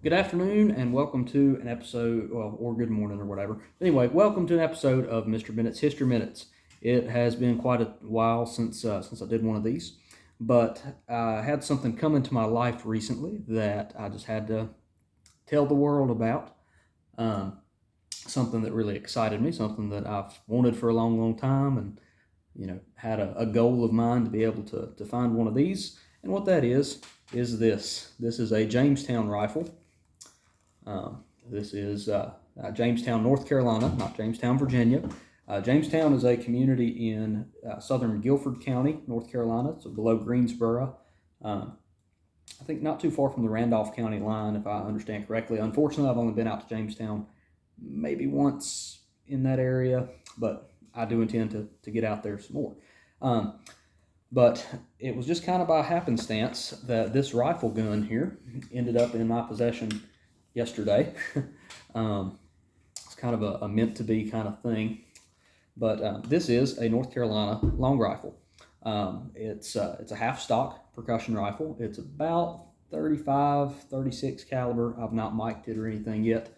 Good afternoon and welcome to an episode, well, or good morning or whatever. Anyway, welcome to an episode of Mr. Bennett's History Minutes. It has been quite a while since I did one of these, but I had something come into my life recently that I just had to tell the world about. Something that really excited me, something that I've wanted for a long, long time, and had a goal of mine to be able to find one of these. And what that is this. This is a Jamestown rifle. This is Jamestown, North Carolina, not Jamestown, Virginia. Jamestown is a community in southern Guilford County, North Carolina, so below Greensboro. I think not too far from the Randolph County line, if I understand correctly. Unfortunately, I've only been out to Jamestown maybe once in that area, but I do intend to get out there some more. But it was just kind of by happenstance that this rifle gun here ended up in my possession yesterday. It's kind of a meant to be kind of thing. But this is a North Carolina long rifle. It's a half stock percussion rifle. It's about 35, 36 caliber. I've not mic'd it or anything yet.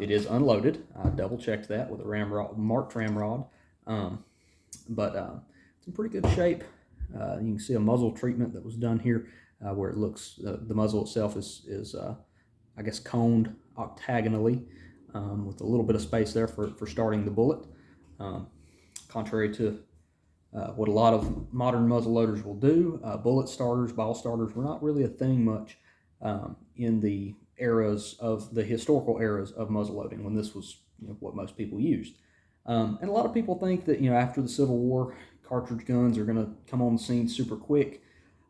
It is unloaded. I double checked that with a marked ramrod. But it's in pretty good shape. You can see a muzzle treatment that was done here where it looks, the muzzle itself is I guess coned octagonally with a little bit of space there for starting the bullet. Contrary to what a lot of modern muzzle loaders will do, bullet starters, ball starters were not really a thing much in the historical eras of muzzle loading when this was what most people used. And a lot of people think that after the Civil War, cartridge guns are going to come on the scene super quick,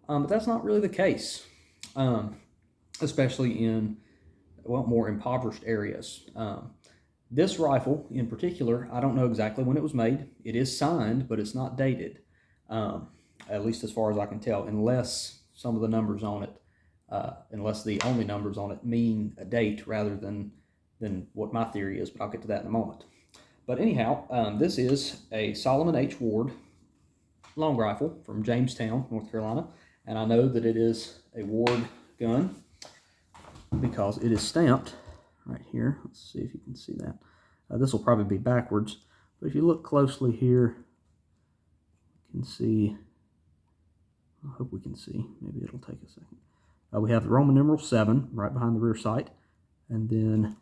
but that's not really the case, especially in more impoverished areas. This rifle in particular, I don't know exactly when it was made. It is signed, but it's not dated, at least as far as I can tell, unless some of the numbers on it, unless the only numbers on it mean a date rather than what my theory is, but I'll get to that in a moment. But anyhow, this is a Solomon H. Ward long rifle from Jamestown, North Carolina, and I know that it is a Ward gun because it is stamped right here. Let's see if you can see that. This will probably be backwards, but if you look closely here, you can see, I hope we can see, maybe it'll take a second. We have the Roman numeral 7 right behind the rear sight, and then,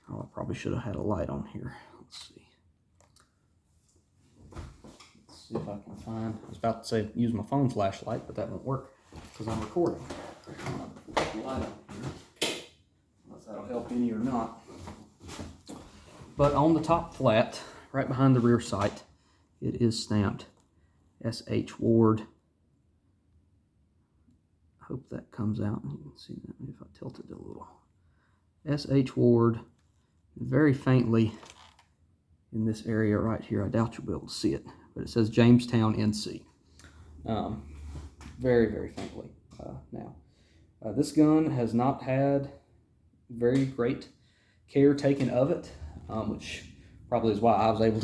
I probably should have had a light on here. Let's see. Let's see if I can find, I was about to say use my phone flashlight, but that won't work because I'm recording. Put the light on here. Unless that'll help any or not. But on the top flat, right behind the rear sight, it is stamped S.H. Ward. I hope that comes out. You can see that. Maybe if I tilt it a little. S.H. Ward, very faintly in this area right here. I doubt you'll be able to see it, but it says Jamestown, NC. Very, very faintly. This gun has not had very great care taken of it, which probably is why I was able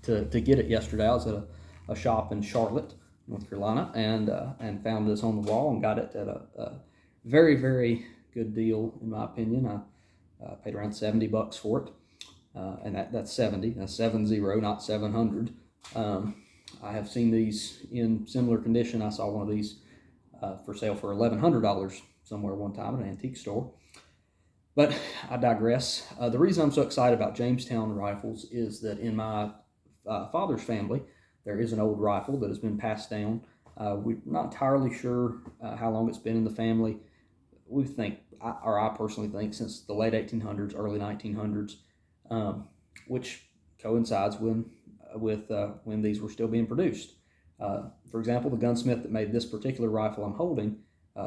to get it yesterday. I was at a shop in Charlotte, North Carolina, and found this on the wall and got it at a very, very good deal, in my opinion. I paid around $70 for it, and that's 70. That's 70, not 700. I have seen these in similar condition. I saw one of these for sale for $1,100 somewhere one time at an antique store. But I digress. The reason I'm so excited about Jamestown rifles is that in my father's family, there is an old rifle that has been passed down. We're not entirely sure how long it's been in the family. We think, or I personally think, since the late 1800s, early 1900s, which coincides with when these were still being produced. For example, the gunsmith that made this particular rifle I'm holding,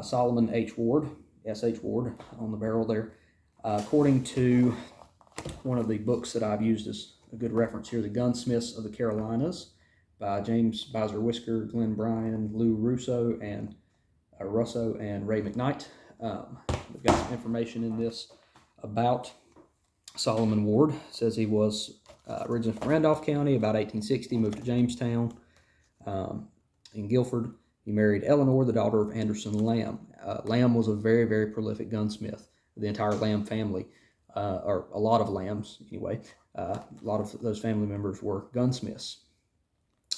Solomon H. Ward, S.H. Ward on the barrel there, according to one of the books that I've used as a good reference here, The Gunsmiths of the Carolinas, by James Bowser Whisker, Glenn Bryan, Lou Russo, and Ray McKnight. We've got some information in this about Solomon Ward. It says he was originally from Randolph County, about 1860, moved to Jamestown in Guilford. He married Eleanor, the daughter of Anderson Lamb. Lamb was a very, very prolific gunsmith. The entire Lamb family, or a lot of Lambs anyway, a lot of those family members were gunsmiths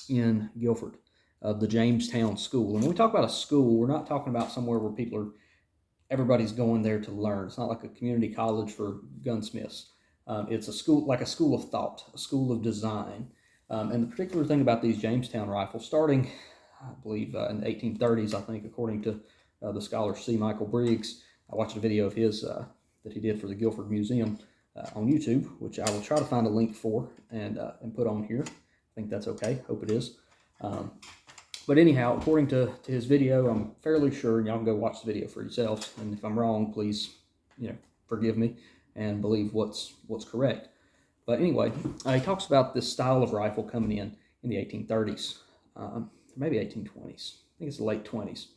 in Guilford, of the Jamestown School. And when we talk about a school, we're not talking about somewhere where everybody's going there to learn. It's not like a community college for gunsmiths. It's a school, like a school of thought, a school of design. And the particular thing about these Jamestown rifles, starting, I believe, in the 1830s, I think, according to the scholar C. Michael Briggs. I watched a video of his that he did for the Guilford Museum on YouTube, which I will try to find a link for and put on here. I think that's okay. Hope it is. But anyhow, according to his video, I'm fairly sure, and y'all can go watch the video for yourselves. And if I'm wrong, please, forgive me and believe what's correct. But anyway, he talks about this style of rifle coming in the 1830s, maybe 1820s. I think it's the late 20s.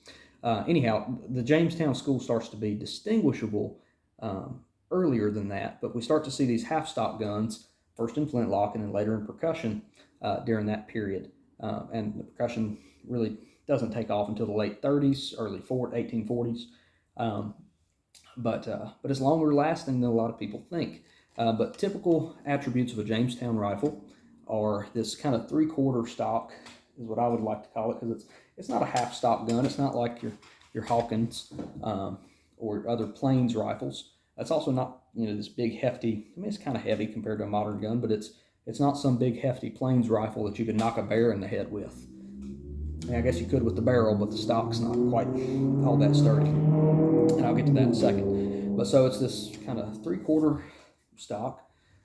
Anyhow, the Jamestown School starts to be distinguishable earlier than that, but we start to see these half-stock guns, first in flintlock and then later in percussion during that period. And the percussion really doesn't take off until the late 30s, early 1840s. But it's longer lasting than a lot of people think. But typical attributes of a Jamestown rifle are this kind of three-quarter stock, is what I would like to call it, because it's not a half-stock gun. It's not like your Hawkins or other plains rifles. It's also not this big hefty. I mean, it's kind of heavy compared to a modern gun, but it's not some big hefty plains rifle that you could knock a bear in the head with. And I guess you could with the barrel, but the stock's not quite all that sturdy. And I'll get to that in a second. But so it's this kind of three-quarter stock.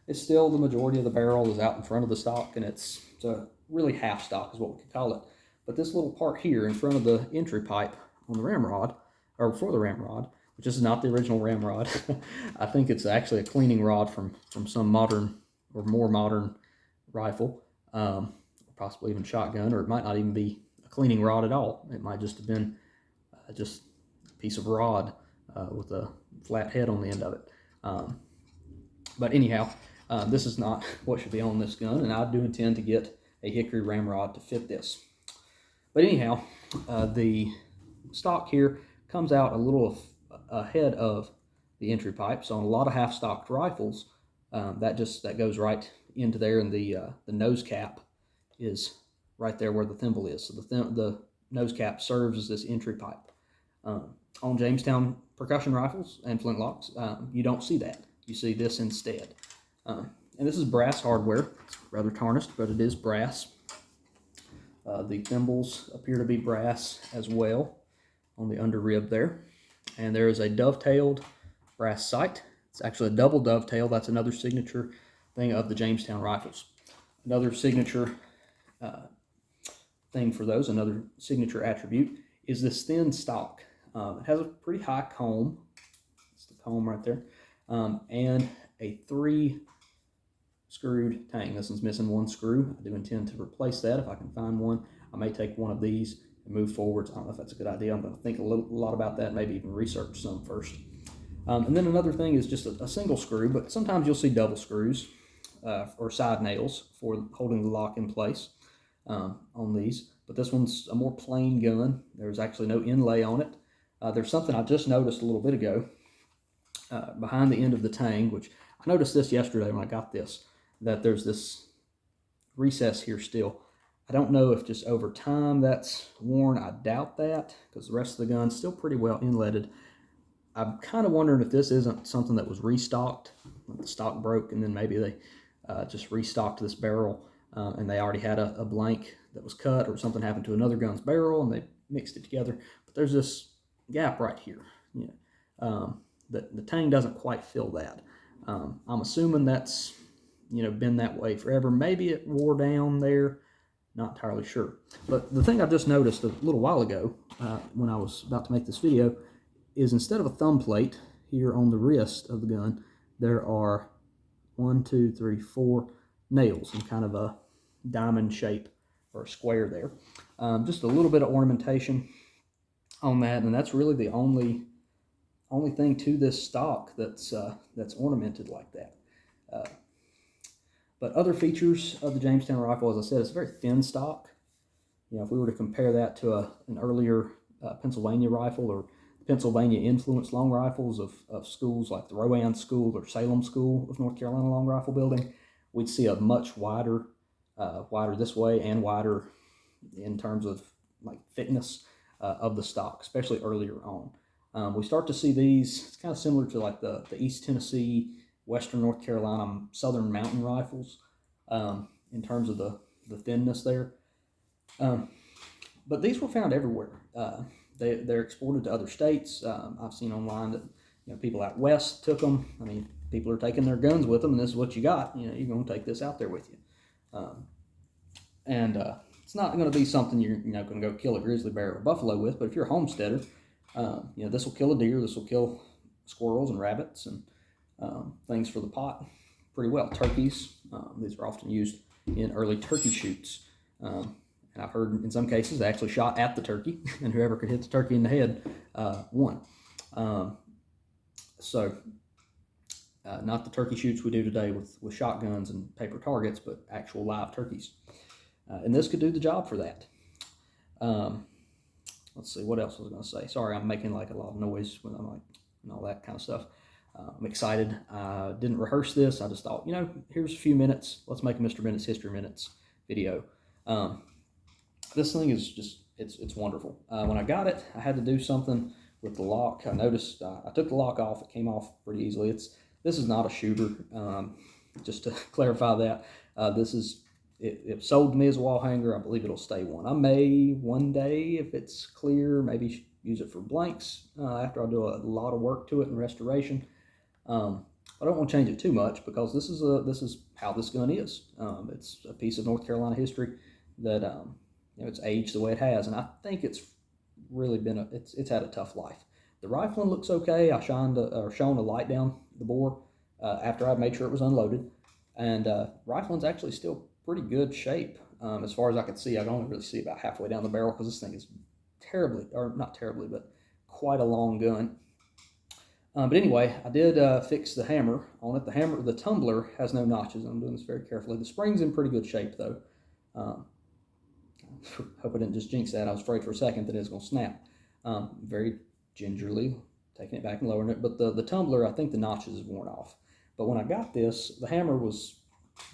It's still the majority of the barrel is out in front of the stock, and it's a really half stock is what we could call it. But this little part here in front of the entry pipe on the ramrod, or before the ramrod, which is not the original ramrod. I think it's actually a cleaning rod from some modern or more modern rifle, possibly even shotgun, or it might not even be a cleaning rod at all. It might just have been just a piece of rod with a flat head on the end of it. But anyhow, this is not what should be on this gun, and I do intend to get a hickory ramrod to fit this. But anyhow, the stock here comes out a little ahead of the entry pipe. So on a lot of half-stocked rifles, that goes right into there, and the nose cap is right there where the thimble is. So the nose cap serves as this entry pipe. On Jamestown percussion rifles and flintlocks, you don't see that. You see this instead. And this is brass hardware. It's rather tarnished, but it is brass. The thimbles appear to be brass as well on the under rib there. And there is a dovetailed brass sight. It's actually a double dovetail. That's another signature thing of the Jamestown rifles. Another signature thing for those, another signature attribute, is this thin stock. It has a pretty high comb. It's the comb right there. And a 3-screwed tang. This one's missing one screw. I do intend to replace that if I can find one. I may take one of these and move forwards. I don't know if that's a good idea. I'm going to think a lot about that, maybe even research some first. And then another thing is just a single screw, but sometimes you'll see double screws or side nails for holding the lock in place on these. But this one's a more plain gun. There's actually no inlay on it. There's something I just noticed a little bit ago behind the end of the tang, which I noticed this yesterday when I got this, that there's this recess here still. I don't know if just over time that's worn. I doubt that, because the rest of the gun's still pretty well inletted. I'm kind of wondering if this isn't something that was restocked. The stock broke, and then maybe they just restocked this barrel, and they already had a blank that was cut, or something happened to another gun's barrel, and they mixed it together. But there's this gap right here. The tang doesn't quite fill that. I'm assuming that's been that way forever. Maybe it wore down there. Not entirely sure. But the thing I just noticed a little while ago when I was about to make this video is, instead of a thumb plate here on the wrist of the gun, there are 1, 2, 3, 4 nails in kind of a diamond shape or a square there. Just a little bit of ornamentation on that, and that's really the only thing to this stock that's ornamented like that. But other features of the Jamestown rifle, as I said, it's a very thin stock. if we were to compare that to an earlier Pennsylvania rifle or Pennsylvania influenced long rifles of schools like the Rowan School or Salem School of North Carolina long rifle building, we'd see a much wider this way and wider in terms of like thickness of the stock, especially earlier on. We start to see these, it's kind of similar to like the East Tennessee, Western North Carolina, Southern mountain rifles in terms of the thinness there. But these were found everywhere. They're exported to other states. I've seen online that people out west took them. I mean, people are taking their guns with them, and this is what you got. You're going to take this out there with you. It's not going to be something you're going to go kill a grizzly bear or a buffalo with, but if you're a homesteader, this will kill a deer, this will kill squirrels and rabbits and things for the pot pretty well. Turkeys, these are often used in early turkey shoots. And I've heard in some cases they actually shot at the turkey, and whoever could hit the turkey in the head won. Not the turkey shoots we do today with shotguns and paper targets, but actual live turkeys. And this could do the job for that. Let's see, what else was I going to say? Sorry, I'm making like a lot of noise when I'm like, and all that kind of stuff. I'm excited. I didn't rehearse this. I just thought, here's a few minutes. Let's make a Mr. Bennett's History Minutes video. This thing is just, it's wonderful. When I got it, I had to do something with the lock. I noticed I took the lock off. It came off pretty easily. This is not a shooter, just to clarify that. It was sold to me as a wall hanger. I believe it'll stay one. I may one day, if it's clear, maybe use it for blanks after I do a lot of work to it in restoration. I don't want to change it too much because this is how this gun is. It's a piece of North Carolina history that it's aged the way it has, and I think it's really been it's had a tough life. The rifling looks okay. I shone a light down the bore after I'd made sure it was unloaded, and rifling's actually still pretty good shape as far as I could see. I can only really see about halfway down the barrel because this thing is not terribly, but quite a long gun. But anyway, I did fix the hammer on it. The tumbler has no notches. I'm doing this very carefully. The spring's in pretty good shape though. Hope I didn't just jinx that. I was afraid for a second that it was going to snap. Very gingerly taking it back and lowering it. But the tumbler, I think the notches is worn off. But when I got this, the hammer was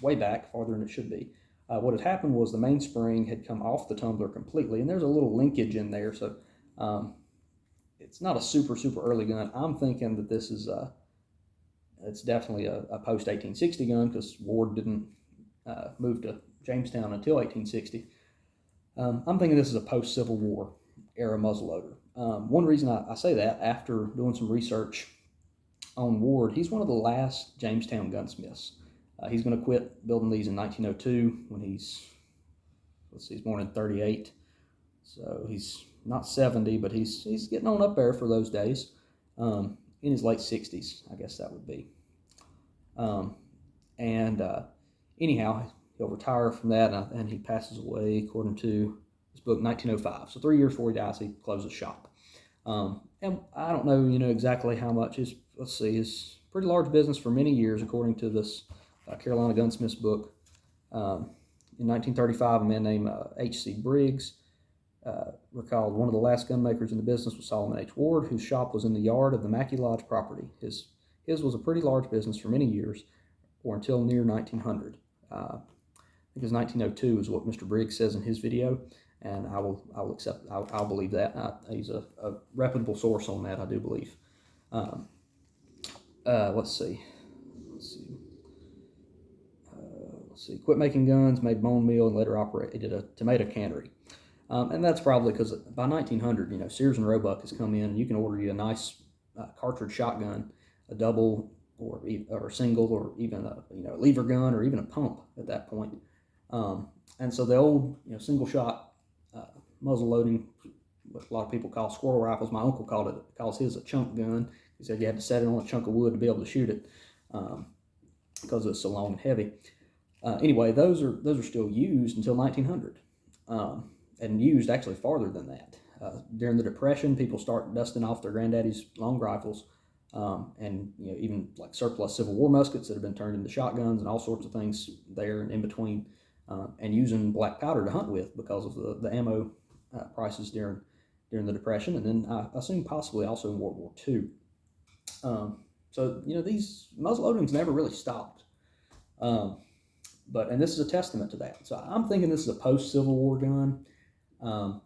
way back, farther than it should be. What had happened was the mainspring had come off the tumbler completely, and there's a little linkage in there, so it's not a super early gun. I'm thinking that this is it's definitely a post 1860 gun because Ward didn't move to Jamestown until 1860. I'm thinking this is a post Civil War era muzzleloader. One reason I say that, after doing some research on Ward, he's one of the last Jamestown gunsmiths. He's going to quit building these in 1902 when he's born in 38. So he's not 70, but he's getting on up there for those days. In his late 60s, I guess that would be. Anyhow, he'll retire from that, and he passes away, according to his book, 1905. So 3 years before he dies, he closes shop. And I don't know, exactly how much. His pretty large business for many years, according to this Carolina Gunsmith's book. In 1935, a man named H.C. Briggs recalled one of the last gun makers in the business was Solomon H. Ward, whose shop was in the yard of the Mackey Lodge property. His was a pretty large business for many years, or until near 1900. I think it was 1902 is what Mr. Briggs says in his video, and I'll accept. I'll believe that. He's a reputable source on that, I do believe. Let's see. Quit making guns, made bone meal, and later operated a tomato cannery. And that's probably because by 1900, Sears and Roebuck has come in, and you can order you a nice cartridge shotgun, a double or a single, or even a lever gun, or even a pump at that point. And so the old single shot muzzle loading, what a lot of people call squirrel rifles. My uncle calls his a chunk gun. He said you had to set it on a chunk of wood to be able to shoot it because it's so long and heavy. Anyway, those are still used until 1900, and used actually farther than that. During the Depression, people start dusting off their granddaddy's long rifles, and even like surplus Civil War muskets that have been turned into shotguns and all sorts of things there and in between. and using black powder to hunt with because of the ammo prices during the Depression, and then I assume possibly also in World War II. So these muzzle loadings never really stopped. And this is a testament to that. So I'm thinking this is a post-Civil War gun,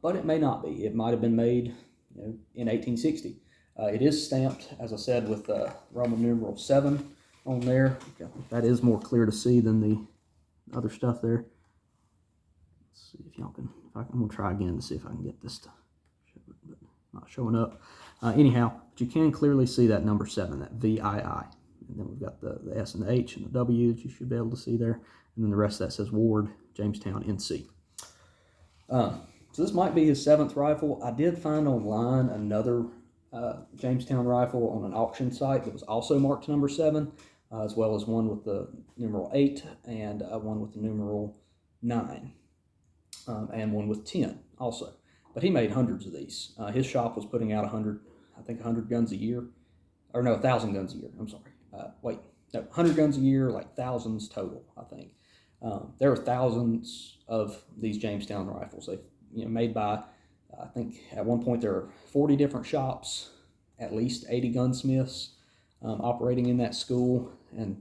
but it may not be. It might have been made in 1860. It is stamped, as I said, with Roman numeral 7 on there. That is more clear to see than the other stuff there. Let's see if y'all can. I'm going to try again to see if I can get this to show it, but not showing up. Anyhow, but you can clearly see that number 7, that VII. And then we've got the S and the H and the W that you should be able to see there. And then the rest of that says Ward, Jamestown, NC. So this might be his 7th rifle. I did find online another Jamestown rifle on an auction site that was also marked number 7, as well as one with the numeral 8 and one with the numeral 9, and one with 10 also. But he made hundreds of these. His shop was putting out 100 guns a year. Or no, 1,000 guns a year. I'm sorry. 100 guns a year, like thousands total, I think. There are thousands of these Jamestown rifles. They made by, I think at one point there were 40 different shops, at least 80 gunsmiths operating in that school. And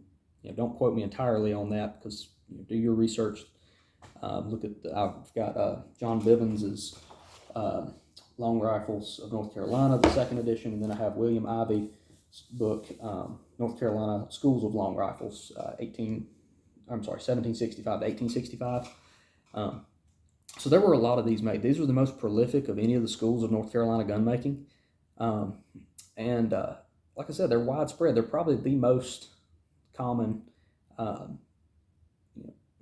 don't quote me entirely on that, because do your research. Look at I've got John Bivens's Long Rifles of North Carolina, the 2nd edition, and then I have William Ivey's book, North Carolina Schools of Long Rifles, 1765 to 1865. So there were a lot of these made. These were the most prolific of any of the schools of North Carolina gun making. And like I said, they're widespread. They're probably the most common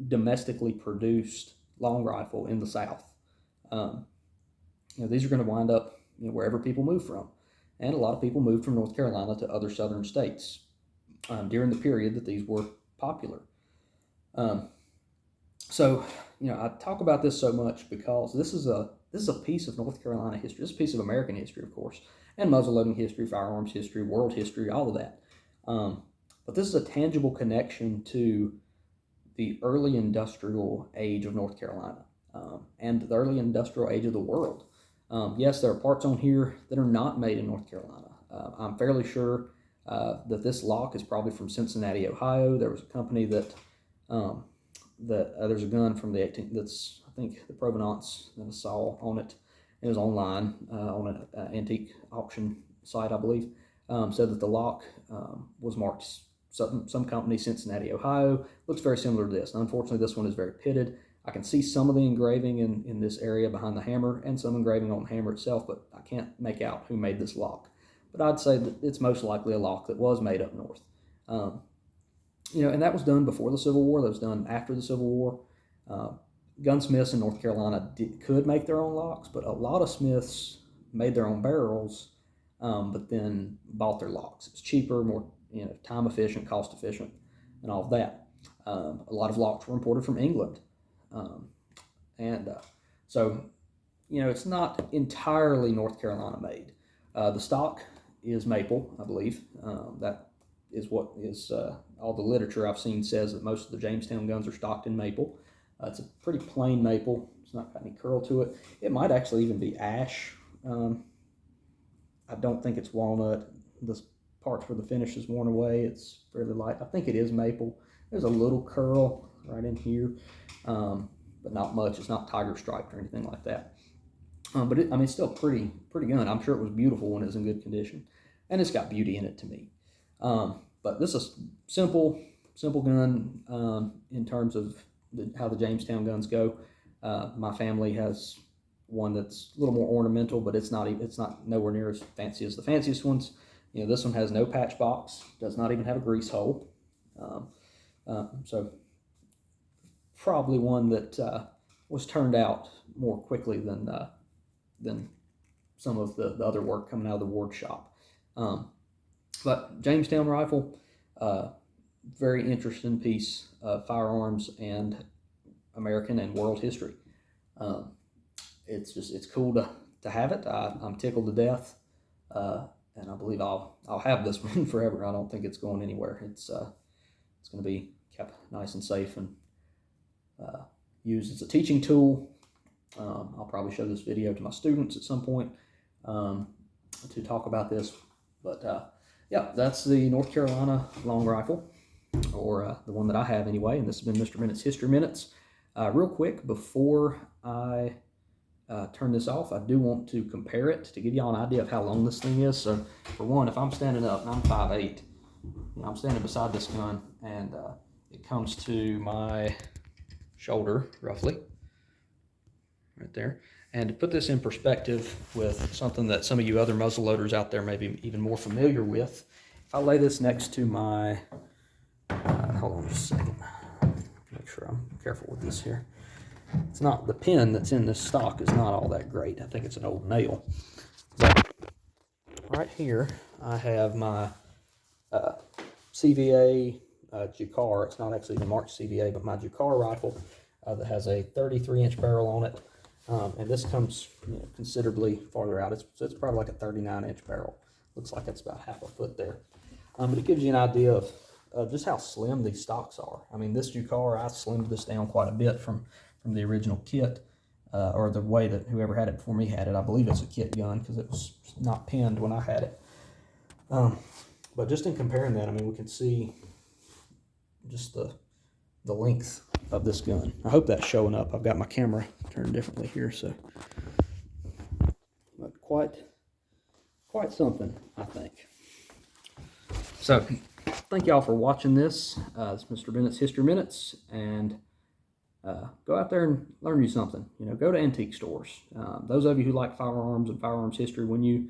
domestically produced long rifle in the South. These are going to wind up wherever people move from. And a lot of people moved from North Carolina to other southern states during the period that these were popular. So I talk about this so much because this is a piece of North Carolina history. This is a piece of American history, of course, and muzzleloading history, firearms history, world history, all of that. But this is a tangible connection to the early industrial age of North Carolina and the early industrial age of the world. Yes, there are parts on here that are not made in North Carolina. I'm fairly sure that this lock is probably from Cincinnati, Ohio. There was a company that there's a gun from the 18th. That's, I think, the provenance that I saw on it. It was online on an antique auction site, I believe. Said that the lock was marked some company, Cincinnati, Ohio. Looks very similar to this. And unfortunately, this one is very pitted. I can see some of the engraving in this area behind the hammer and some engraving on the hammer itself, but I can't make out who made this lock. But I'd say that it's most likely a lock that was made up north. And that was done before the Civil War. That was done after the Civil War. Gunsmiths in North Carolina could make their own locks, but a lot of smiths made their own barrels, but then bought their locks. It was cheaper, more time efficient, cost efficient, and all of that. A lot of locks were imported from England. So it's not entirely North Carolina made. The stock is maple, I believe. That is what is all the literature I've seen says that most of the Jamestown guns are stocked in maple. It's a pretty plain maple. It's not got any curl to it. It might actually even be ash. I don't think it's walnut. The parts where the finish is worn away, it's fairly light. I think it is maple. There's a little curl right in here, but not much. It's not tiger striped or anything like that. But it's still pretty gun. I'm sure it was beautiful when it was in good condition, and it's got beauty in it to me. But this is simple gun in terms of how the Jamestown guns go. My family has one that's a little more ornamental, but it's not nowhere near as fancy as the fanciest ones. This one has no patch box, does not even have a grease hole. So probably one that was turned out more quickly than some of the other work coming out of the Ward shop. But Jamestown rifle, very interesting piece of firearms and American and world history. It's cool to have it. I'm tickled to death, and I believe I'll have this one forever. I don't think it's going anywhere. It's going to be kept nice and safe and used as a teaching tool. I'll probably show this video to my students at some point to talk about this. But yeah, that's the North Carolina long rifle, or the one that I have anyway, and this has been Mr. Bennett's History Minutes. Real quick, before I turn this off, I do want to compare it to give y'all an idea of how long this thing is. So for one, if I'm standing up and I'm 5'8", I'm standing beside this gun, and it comes to my shoulder roughly right there. And to put this in perspective with something that some of you other muzzle loaders out there may be even more familiar with, if I lay this next to my hold on just a second, make sure I'm careful with this here. It's not, the pin that's in this stock is not all that great. I think it's an old nail. But right here I have my CVA Jukar. It's not actually the marked CVA, but my Jukar rifle that has a 33-inch barrel on it. And this comes, considerably farther out. It's probably like a 39-inch barrel. Looks like it's about half a foot there. But it gives you an idea of just how slim these stocks are. I mean, this Jukar, I slimmed this down quite a bit from the original kit, or the way that whoever had it before me had it. I believe it's a kit gun because it was not pinned when I had it. But just in comparing that, I mean, we can see just the length of this gun. I hope that's showing up. I've got my camera turned differently here, so. But quite something, I think. So, thank y'all for watching this. It's Mr. Bennett's History Minutes, and go out there and learn you something. Go to antique stores. Those of you who like firearms and firearms history, when you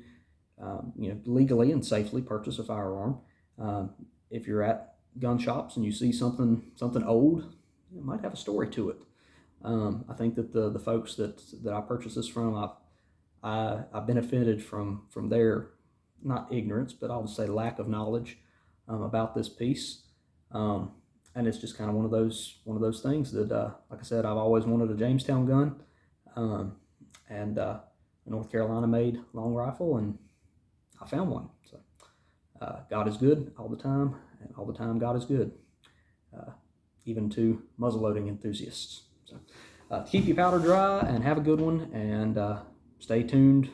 legally and safely purchase a firearm, if you're at gun shops and you see something old, it might have a story to it. I think that the folks that I purchased this from, I benefited from their, not ignorance, but I'll just say lack of knowledge about this piece. And it's just kind of one of those things that, like I said, I've always wanted a Jamestown gun, and a North Carolina made long rifle, and I found one. So God is good all the time, and all the time God is good, even to muzzleloading enthusiasts. So keep your powder dry and have a good one, and stay tuned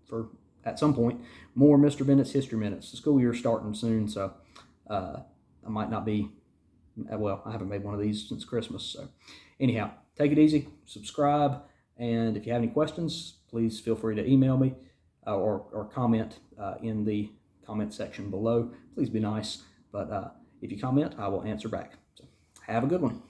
for, at some point, more Mr. Bennett's History Minutes. The school year's starting soon, so I might not be, well, I haven't made one of these since Christmas. So anyhow, take it easy, subscribe, and if you have any questions, please feel free to email me or comment in the comment section below. Please be nice, but if you comment, I will answer back. So have a good one.